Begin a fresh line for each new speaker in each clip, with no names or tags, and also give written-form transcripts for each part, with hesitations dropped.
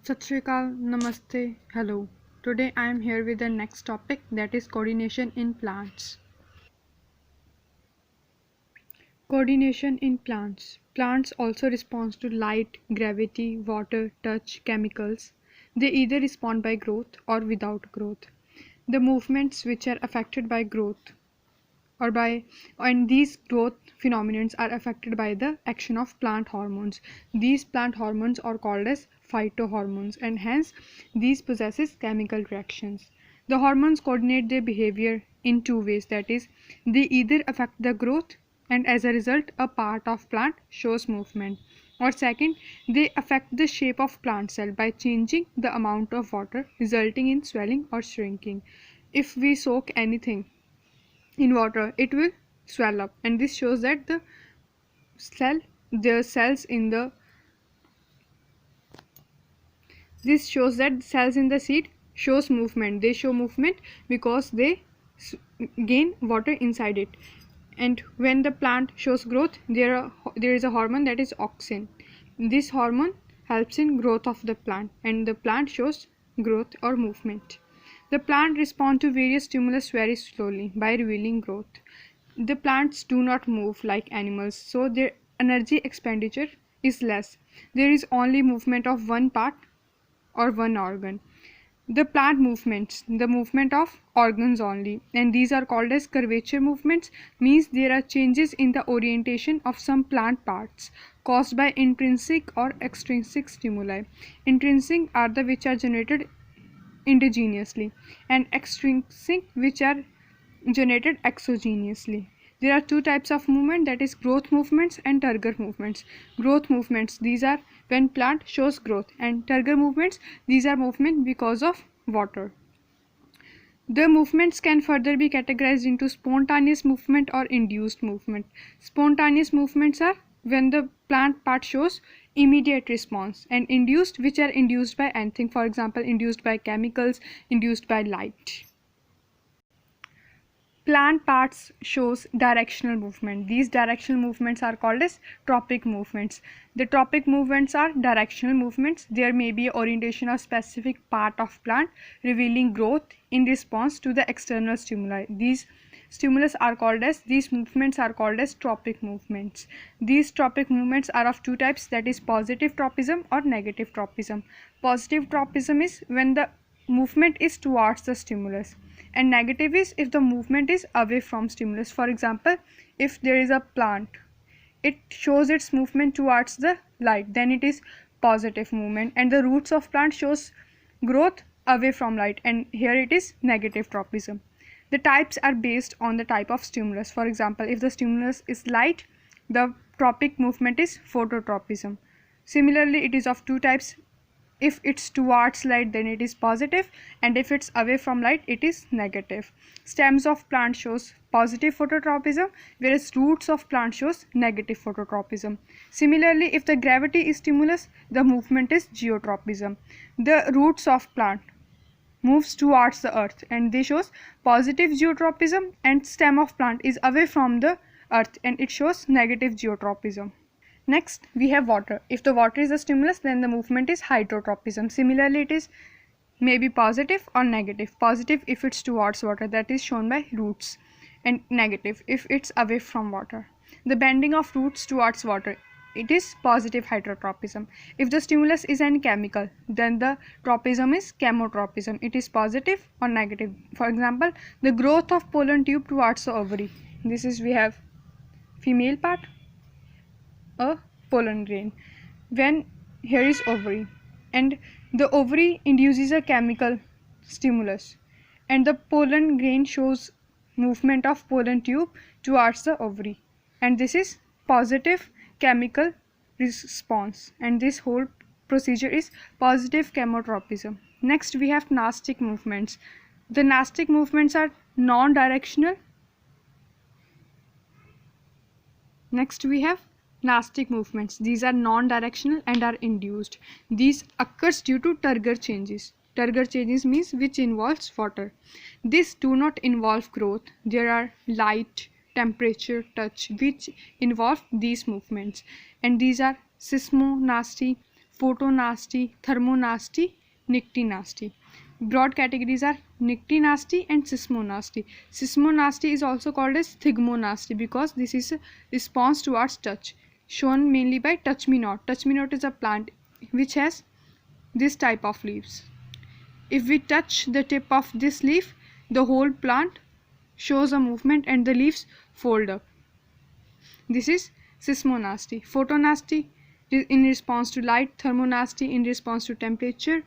Sat Shri Akal, Namaste, hello. Today I am here with the next topic, that is coordination in plants. Coordination in plants. Plants also respond to light, gravity, water, touch, chemicals. They either respond by growth or without growth. The movements which are affected by growth or by and these growth phenomena are affected by the action of plant hormones. These plant hormones are called as phytohormones, and hence these possesses chemical reactions. The hormones coordinate their behavior in two ways, that is, they either affect the growth and as a result a part of plant shows movement, or second, they affect the shape of plant cell by changing the amount of water, resulting in swelling or shrinking. If we soak anything in water, it will swell up, and this shows that the cells in the this shows that cells in the seed shows movement. They show movement because they gain water inside it. And when the plant shows growth, there is a hormone, that is auxin. This hormone helps in growth of the plant, and the plant shows growth or movement. The plant responds to various stimulus very slowly by revealing growth. The plants do not move like animals, so their energy expenditure is less. There is only movement of one part or one organ. The plant movements, the movement of organs only, and these are called as curvature movements, means there are changes in the orientation of some plant parts caused by intrinsic or extrinsic stimuli. Intrinsic are the which are generated endogenously, and extrinsic which are generated exogenously. There are two types of movement, that is growth movements and turgor movements. Growth movements, these are when plant shows growth, and turgor movements, these are movement because of water. The movements can further be categorized into spontaneous movement or induced movement. Spontaneous movements are when the plant part shows immediate response, and induced which are induced by anything, for example induced by chemicals, induced by light. Plant parts shows directional movement. These directional movements are called as tropic movements. The tropic movements are directional movements. There may be orientation of specific part of plant revealing growth in response to the external stimuli. These movements are called as tropic movements. These tropic movements are of two types, that is positive tropism or negative tropism. Positive tropism is when the movement is towards the stimulus, and negative is if the movement is away from stimulus. For example, if there is a plant, it shows its movement towards the light, then it is positive movement, and the roots of plant shows growth away from light, and here it is negative tropism. The types are based on the type of stimulus. For example, if the stimulus is light, the tropic movement is phototropism. Similarly, it is of two types. If it's towards light, then it is positive, and if it's away from light, it is negative. Stems of plant shows positive phototropism, whereas roots of plant shows negative phototropism. Similarly, if the gravity is stimulus, the movement is geotropism. The roots of plant moves towards the earth, and they shows positive geotropism, and stem of plant is away from the earth, and it shows negative geotropism. Next, we have water. If the water is a stimulus, then the movement is hydrotropism. Similarly, it is maybe positive or negative. Positive if it's towards water, that is shown by roots, and negative if it's away from water. The bending of roots towards water, it is positive hydrotropism. If the stimulus is an chemical, then the tropism is chemotropism. It is positive or negative. For example, the growth of pollen tube towards the ovary. This is, we have female part, a pollen grain, when here is ovary, and the ovary induces a chemical stimulus, and the pollen grain shows movement of pollen tube towards the ovary, and this is positive chemical response, and this whole procedure is positive chemotropism. Next, we have nastic movements. The nastic movements are non-directional. Next, we have nastic movements. These are non-directional and are induced. These occurs due to turgor changes. Turgor changes means which involves water. These do not involve growth. There are light, temperature, touch which involve these movements, and these are seismonasty, photonasty, thermonasty, nyctinasty. Broad categories are nyctinasty and seismonasty. Seismonasty is also called as thigmonasty because this is a response towards touch, shown mainly by touch me not. Touch me not is a plant which has this type of leaves. If we touch the tip of this leaf, the whole plant shows a movement and the leaves fold up. This is seismonasty. Photonasty in response to light, thermonasty in response to temperature.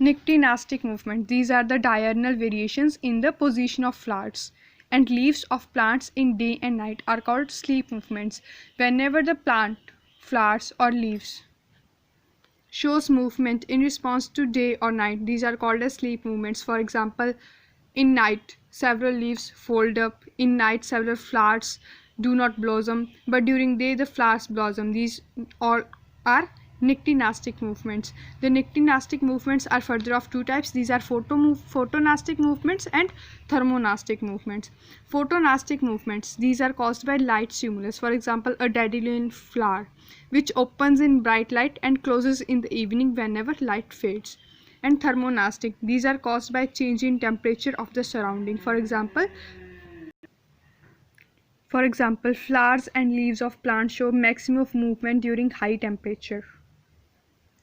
Nyctinastic movement. These are the diurnal variations in the position of flowers and leaves of plants in day and night are called sleep movements. Whenever the plant, flowers or leaves shows movement in response to day or night, these are called as sleep movements. For example, in night several leaves fold up, in night several flowers do not blossom, but during day the flowers blossom. These all are nyctinastic movements. The nyctinastic movements are further of two types. These are photonastic movements and thermonastic movements. Photonastic movements, these are caused by light stimulus. For example, a dandelion flower which opens in bright light and closes in the evening whenever light fades. And thermonastic, these are caused by change in temperature of the surrounding. For example, flowers and leaves of plants show maximum movement during high temperature.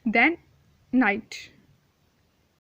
Then night.